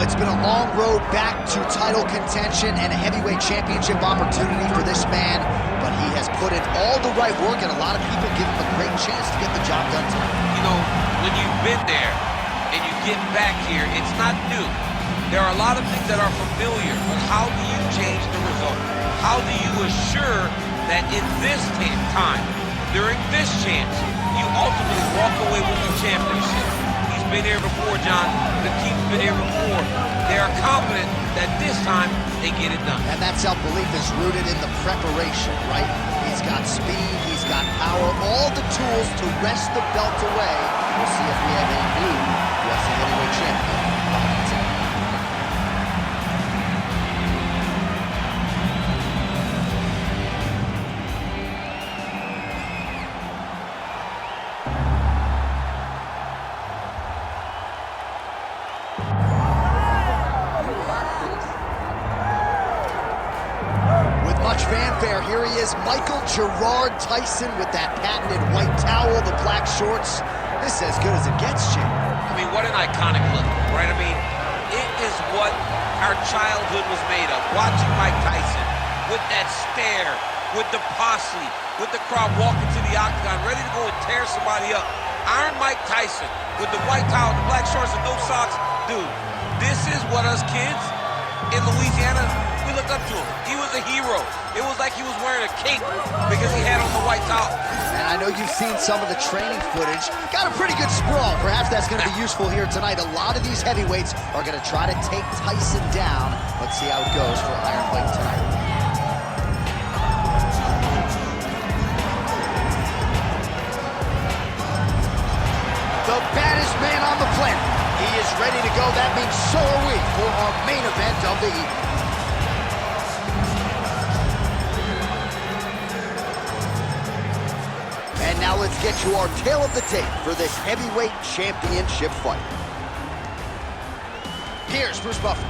it's been a long road back to title contention and a heavyweight championship opportunity for this man, but he has put in all the right work, and a lot of people give him a great chance to get the job done tonight. You know, when you've been there and you get back here, it's not new. There are a lot of things that are familiar, but how do you change the result? How do you assure that in this time, during this chance, you ultimately walk away with the championship? He's been here before, John. The team's been here before. They are confident that this time they get it done. And that self-belief is rooted in the preparation, right? He's got speed, he's got power, all the tools to wrest the belt away. We'll see if we have a new UFC heavyweight champion. Fanfare, here he is, Michael Gerard Tyson with that patented white towel, the black shorts. This is as good as it gets, Jim. I mean, what an iconic look, right? I mean, it is what our childhood was made of. Watching Mike Tyson with that stare, with the posse, with the crowd walking to the octagon, ready to go and tear somebody up. Iron Mike Tyson with the white towel, the black shorts, and no socks. Dude, this is what us kids in Louisiana, we looked up to him. He was a hero. It was like he was wearing a cape because he had on the white towel. And I know you've seen some of the training footage. Got a pretty good sprawl. Perhaps that's going to be useful here tonight. A lot of these heavyweights are going to try to take Tyson down. Let's see how it goes for Iron Mike tonight. The baddest man on the planet. He is ready to go. That means so are we for our main event of the evening. And now let's get to our tale of the tape for this heavyweight championship fight. Here's Bruce Buffer.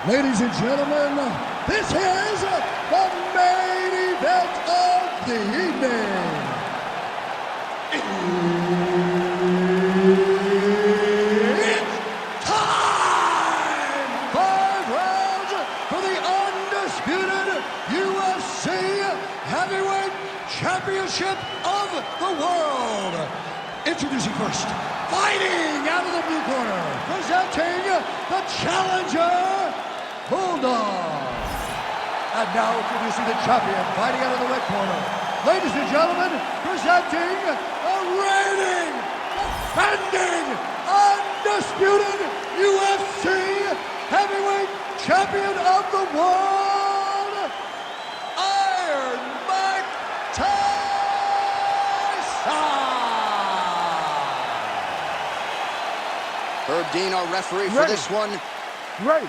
Ladies and gentlemen, this is the main event of the evening. It's time! 5 rounds for the undisputed UFC Heavyweight Championship of the world. Introducing first, fighting out of the blue corner, presenting the challenger, Kowloon. And now introducing the champion, fighting out of the red corner. Ladies and gentlemen, presenting the reigning, defending, undisputed UFC Heavyweight Champion of the world, Iron Mike Tyson! Herb Dean, our referee for this one. Ready.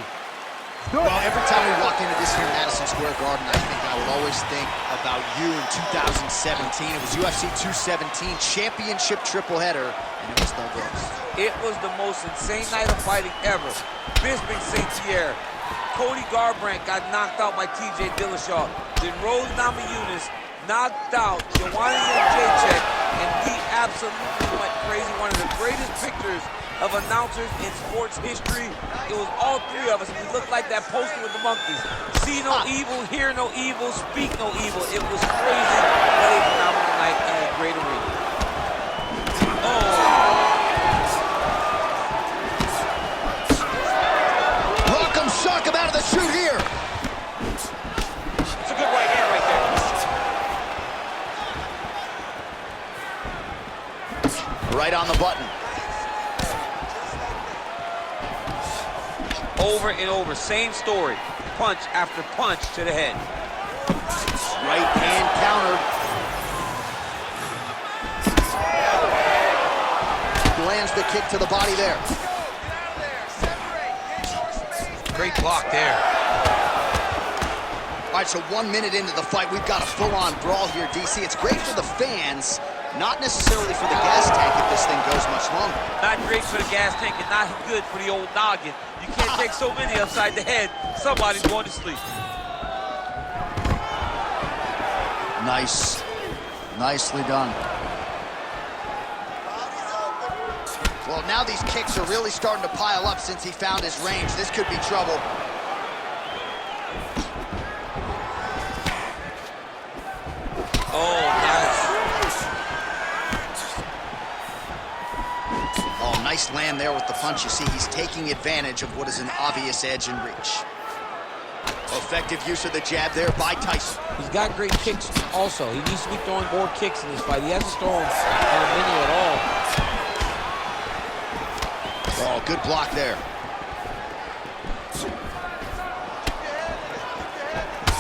Well, every time we walk into this here Madison Square Garden, I think I would always think about you in 2017. It was UFC 217 championship triple header, and it was no good. It was the most insane night of fighting ever. Bisping St. Pierre. Cody Garbrandt got knocked out by TJ Dillashaw. Then Rose Namajunas knocked out Joanna Jędrzejczyk, and he absolutely went crazy. One of the greatest pictures of announcers in sports history. It was all three of us, and we looked like that poster with the monkeys. See no evil, hear no evil, speak no evil. It was crazy, but a phenomenal night and a great arena. Rock'em sock him out of the chute here. It's a good right hand right there. Right on the button. Over and over, same story. Punch after punch to the head. Right hand countered. Lands the kick to the body there. Great block there. All right, so 1 minute into the fight, we've got a full-on brawl here, DC. It's great for the fans, not necessarily for the gas tank if this thing goes much longer. Not great for the gas tank and not good for the old noggin. You can't take so many upside the head. Somebody's going to sleep. Nice. Nicely done. Well, now these kicks are really starting to pile up since he found his range. This could be trouble. Oh, nice. Oh, nice land there with the punch. You see, he's taking advantage of what is an obvious edge and reach. Effective use of the jab there by Tyson. He's got great kicks also. He needs to be throwing more kicks in this fight. He hasn't thrown many at all. Oh, good block there.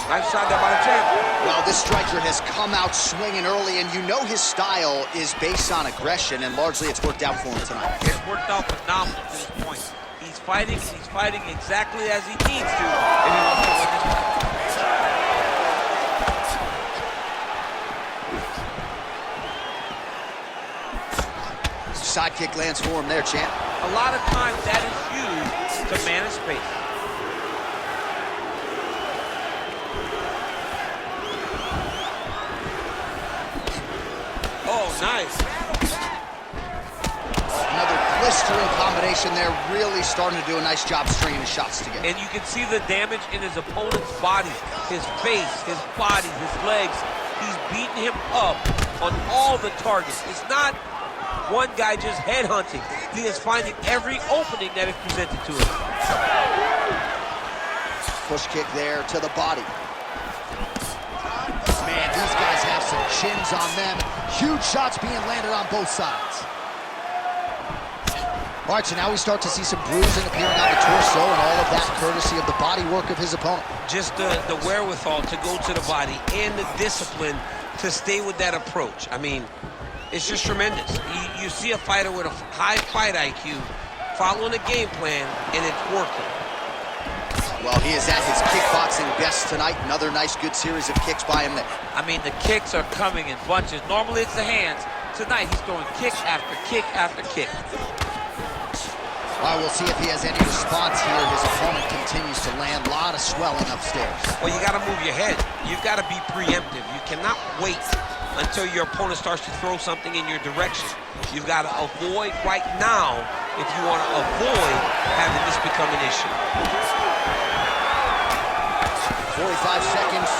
Nice shot there by the champ. Well, this striker has come out swinging early, and you know his style is based on aggression, and largely it's worked out for him tonight. It's worked out phenomenal to this point. He's fighting exactly as he needs to if he wants to win this fight. Side kick lands for him there, champ. A lot of times that is used to manage space. Oh, nice. Another blistering combination there, really starting to do a nice job stringing the shots together. And you can see the damage in his opponent's body, his face, his body, his legs. He's beating him up on all the targets. It's not one guy just headhunting. He is finding every opening that is presented to him. Push kick there to the body. Man, these guys have some chins on them. Huge shots being landed on both sides. All right, so now we start to see some bruising appearing on the torso, and all of that courtesy of the body work of his opponent. Just the wherewithal to go to the body and the discipline to stay with that approach. I mean, it's just tremendous. You see a fighter with a high fight IQ following a game plan, and it's working. Well, he is at his kickboxing best tonight. Another nice, good series of kicks by him there. I mean, the kicks are coming in bunches. Normally, it's the hands. Tonight, he's throwing kick after kick after kick. All right, we'll see if he has any response here. His opponent continues to land. A lot of swelling upstairs. Well, you got to move your head. You've got to be preemptive. You cannot wait until your opponent starts to throw something in your direction. You've got to avoid right now if you want to avoid having this become an issue. 45 seconds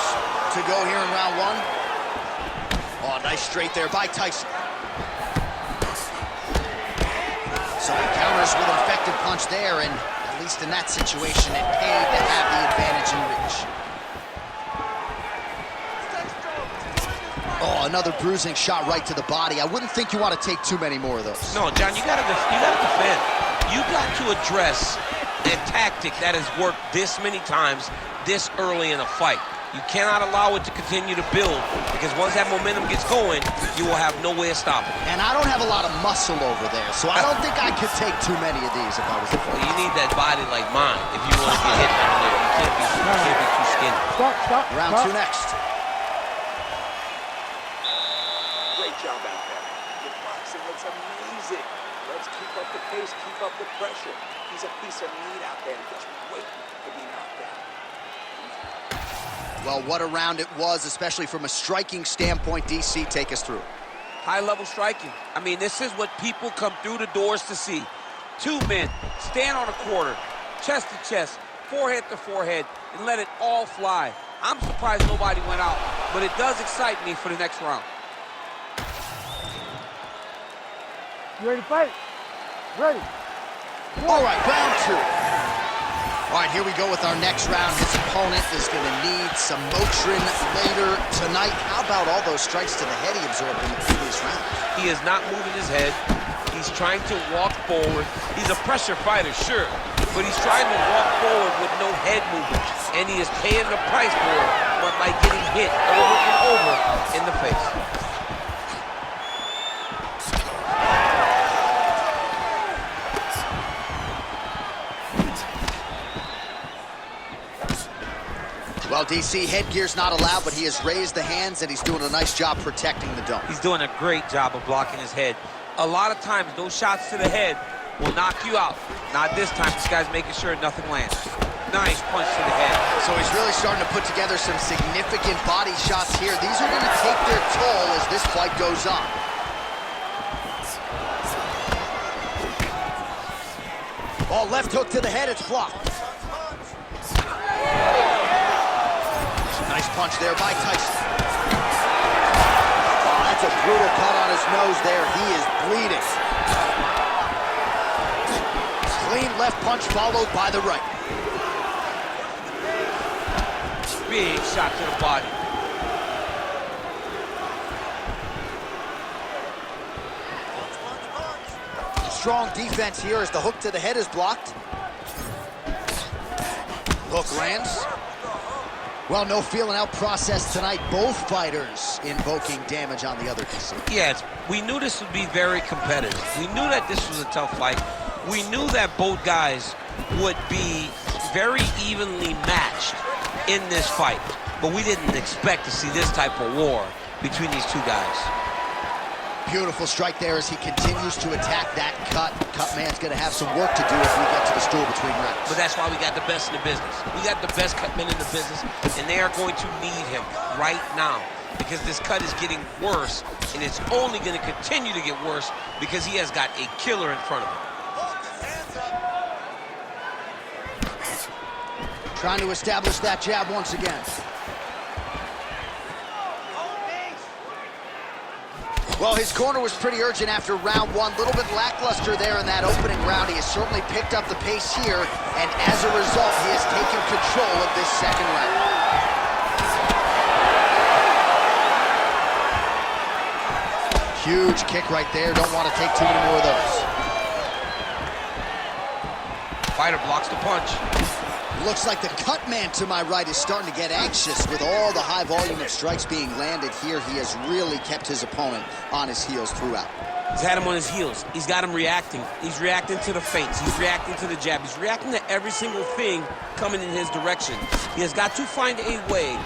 to go here in round one. Oh, nice straight there by Tyson. So he counters with an effective punch there, and at least in that situation, it paid to have the advantage in reach. Oh, another bruising shot right to the body. I wouldn't think you want to take too many more of those. No, John, you gotta defend. You got to address a tactic that has worked this many times this early in a fight. You cannot allow it to continue to build, because once that momentum gets going, you will have no way of stopping it. And I don't have a lot of muscle over there, so I don't think I could take too many of these if I was a Well, you need that body like mine if you want to get hit down there. You can't be too skinny. Stop. Round two next. Great job out there. Your boxing looks amazing. Let's keep up the pace, keep up the pressure. He's a piece of meat out there, just waiting to be knocked out. Well, what a round it was, especially from a striking standpoint. DC, take us through. High-level striking. I mean, this is what people come through the doors to see. Two men stand on a quarter, chest to chest, forehead to forehead, and let it all fly. I'm surprised nobody went out, but it does excite me for the next round. You ready to fight? Ready. All right, round two. All right, here we go with our next round. His opponent is going to need some Motrin later tonight. How about all those strikes to the head he absorbed in the previous round? He is not moving his head. He's trying to walk forward. He's a pressure fighter, sure, but he's trying to walk forward with no head movement, and he is paying the price for it, but by getting hit over and over in the face. Well, DC, headgear's not allowed, but he has raised the hands, and he's doing a nice job protecting the dome. He's doing a great job of blocking his head. A lot of times, those shots to the head will knock you out. Not this time. This guy's making sure nothing lands. Nice punch to the head. So he's really starting to put together some significant body shots here. These are going to take their toll as this fight goes on. Oh, left hook to the head, it's blocked. Nice punch there by Tyson. Oh, that's a brutal cut on his nose there. He is bleeding. Clean left punch followed by the right. Big shot to the body. Strong defense here as the hook to the head is blocked. Hook lands. Well, no feeling out process tonight. Both fighters invoking damage on the other DC. Yes, we knew this would be very competitive. We knew that this was a tough fight. We knew that both guys would be very evenly matched in this fight. But we didn't expect to see this type of war between these two guys. Beautiful strike there as he continues to attack that cut. Cut man's going to have some work to do if we get to the stool between rounds. But that's why we got the best in the business. We got the best cut men in the business, and they are going to need him right now because this cut is getting worse, and it's only going to continue to get worse because he has got a killer in front of him. Trying to establish that jab once again. Well, his corner was pretty urgent after round one. A little bit lackluster there in that opening round. He has certainly picked up the pace here, and as a result, he has taken control of this second round. Huge kick right there. Don't want to take too many more of those. Fighter blocks the punch. Looks like the cut man to my right is starting to get anxious with all the high volume of strikes being landed here. He has really kept his opponent on his heels throughout. He's had him on his heels. He's got him reacting. He's reacting to the feints. He's reacting to the jab. He's reacting to every single thing coming in his direction. He has got to find a way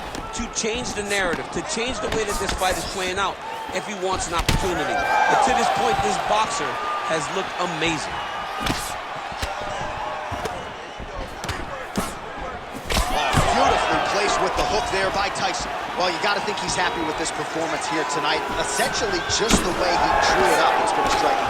to change the narrative, to change the way that this fight is playing out if he wants an opportunity. But to this point, this boxer has looked amazing. Placed with the hook there by Tyson. Well, you got to think he's happy with this performance here tonight. Essentially just the way he drew it up. It's been striking.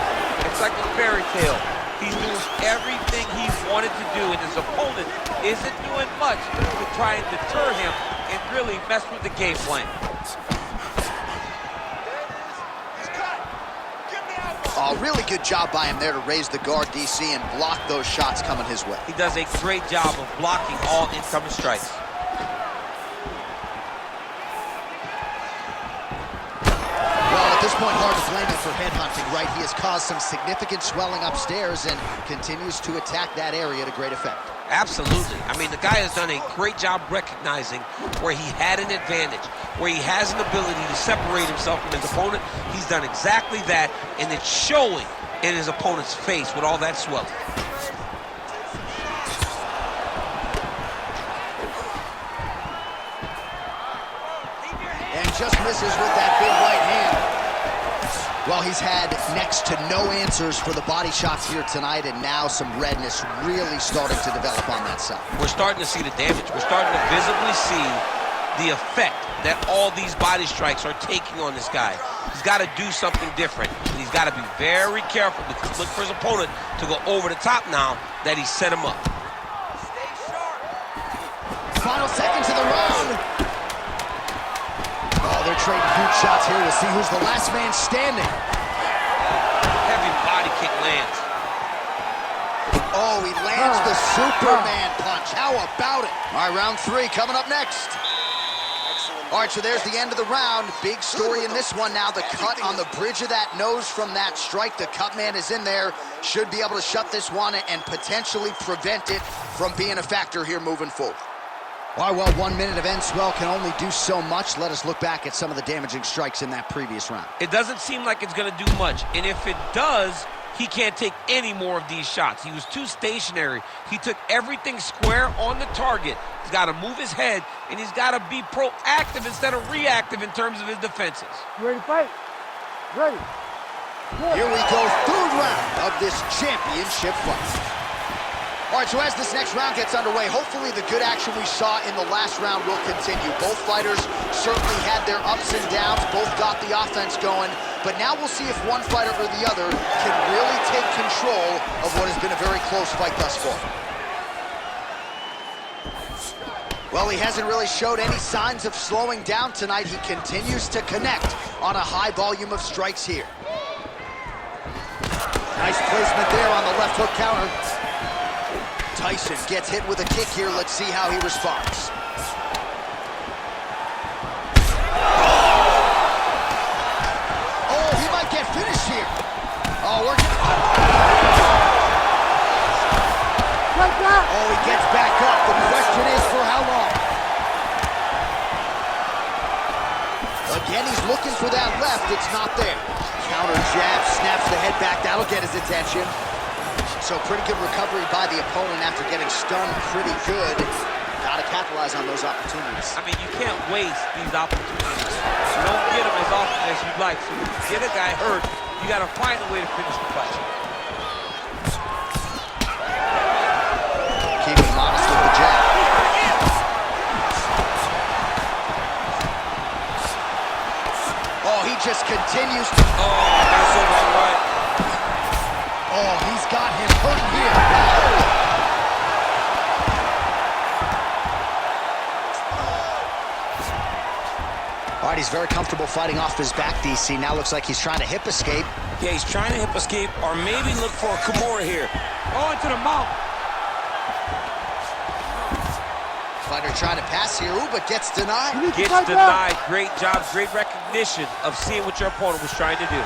It's like a fairy tale. He's doing everything he wanted to do, and his opponent isn't doing much to try and deter him and really mess with the game plan. Oh, really good job by him there to raise the guard, DC, and block those shots coming his way. He does a great job of blocking all incoming strikes. At this point, hard to blame him for headhunting, right? He has caused some significant swelling upstairs and continues to attack that area to great effect. Absolutely. I mean, the guy has done a great job recognizing where he had an advantage, where he has an ability to separate himself from his opponent. He's done exactly that, and it's showing in his opponent's face with all that swelling. And just misses with that big right hand. Well, he's had next to no answers for the body shots here tonight, and now some redness really starting to develop on that side. We're starting to see the damage. We're starting to visibly see the effect that all these body strikes are taking on this guy. He's got to do something different. And he's got to be very careful because look for his opponent to go over the top now that he set him up. Final seconds of the round. Oh, they're trading huge shots here. We'll see who's the last man standing. Heavy body kick lands. Oh, he lands the Superman punch. How about it? All right, round three coming up next. All right, so there's the end of the round. Big story in this one now. The cut on the bridge of that nose from that strike. The cut man is in there. Should be able to shut this one and potentially prevent it from being a factor here moving forward. All right, well, 1 minute of end swell can only do so much. Let us look back at some of the damaging strikes in that previous round. It doesn't seem like it's going to do much. And if it does, he can't take any more of these shots. He was too stationary. He took everything square on the target. He's got to move his head, and he's got to be proactive instead of reactive in terms of his defenses. You ready to fight? Ready. Here we go, third round of this championship fight. All right, so as this next round gets underway, hopefully the good action we saw in the last round will continue. Both fighters certainly had their ups and downs, both got the offense going, but now we'll see if one fighter or the other can really take control control of what has been a very close fight thus far. Well, he hasn't really showed any signs of slowing down tonight. He continues to connect on a high volume of strikes here. Nice placement there on the left hook counter. Tyson gets hit with a kick here. Let's see how he responds. Oh, he might get finished here. Oh, we're getting... Oh, he gets back up. The question is for how long? Again, he's looking for that left. It's not there. Counter jab, snaps the head back. That'll get his attention. So pretty good recovery by the opponent after getting stunned pretty good. Got to capitalize on those opportunities. I mean, you can't waste these opportunities. You don't get them as often as you'd like. So when you get a guy hurt, you got to find a way to finish the fight. Keeping modest with the jab. Oh, he just continues to... Oh, that's over right. Oh, he's got him hurt here. All right, he's very comfortable fighting off his back, DC. Now looks like he's trying to hip escape. Yeah, he's trying to hip escape or maybe look for a Kimura here. Oh, into the mouth. Fighter trying to pass here, ooh, but gets denied. Gets denied. Great job, great recognition of seeing what your opponent was trying to do.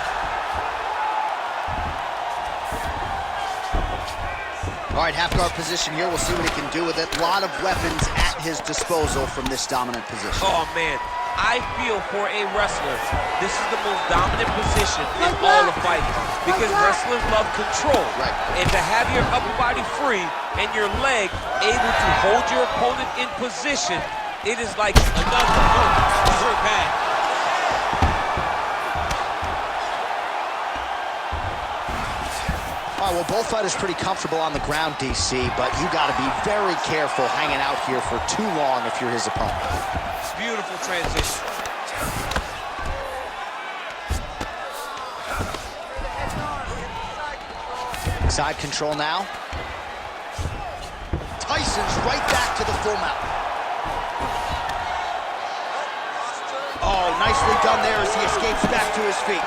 All right, half guard position here. We'll see what he can do with it. A lot of weapons at his disposal from this dominant position. Oh, man. I feel for a wrestler, this is the most dominant position in all of fighting because wrestlers love control. Right. And to have your upper body free and your leg able to hold your opponent in position, it is like another hurt bad. All right, well, both fighters pretty comfortable on the ground, DC, but you got to be very careful hanging out here for too long if you're his opponent. Beautiful transition. Side control now. Tyson's right back to the full mount. Oh, nicely done there as he escapes back to his feet.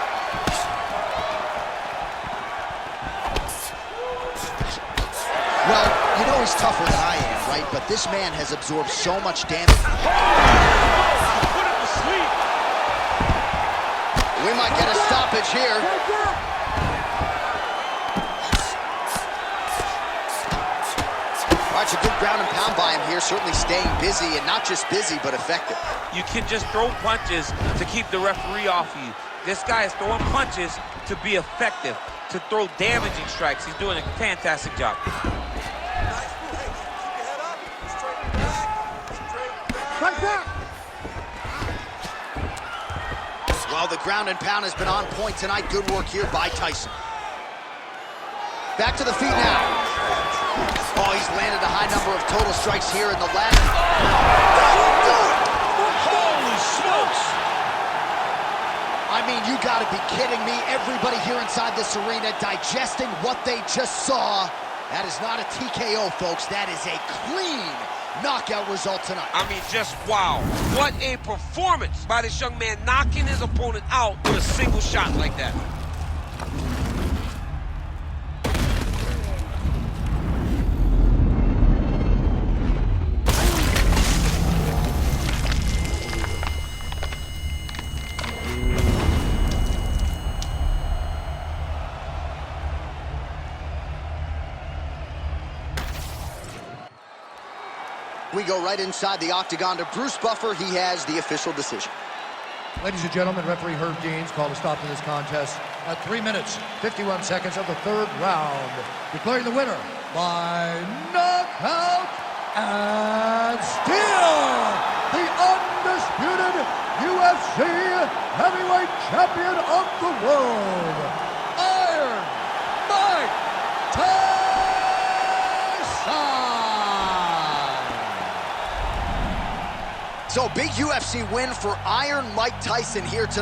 Well, you know he's tougher than I am, right? But this man has absorbed so much damage. Put him to sleep. We might get a stoppage here. All right, it's a good ground and pound by him here, certainly staying busy, and not just busy, but effective. You can just throw punches to keep the referee off you. This guy is throwing punches to be effective, to throw damaging strikes. He's doing a fantastic job. Well, the ground and pound has been on point tonight. Good work here by Tyson. Back to the feet now. Oh, he's landed a high number of total strikes here in the last. Holy smokes! I mean, you gotta be kidding me. Everybody here inside this arena digesting what they just saw. That is not a TKO, folks. That is a clean knockout result tonight. I mean, just wow. What a performance by this young man, knocking his opponent out with a single shot like that. We go right inside the octagon to Bruce Buffer. He has the official decision. Ladies and gentlemen, referee Herb Deans called a stop to this contest at 3 minutes, 51 seconds of the third round, declaring the winner by knockout and still the undisputed UFC heavyweight champion of the world, Iron Mike Tyson. So big UFC win for Iron Mike Tyson here tonight.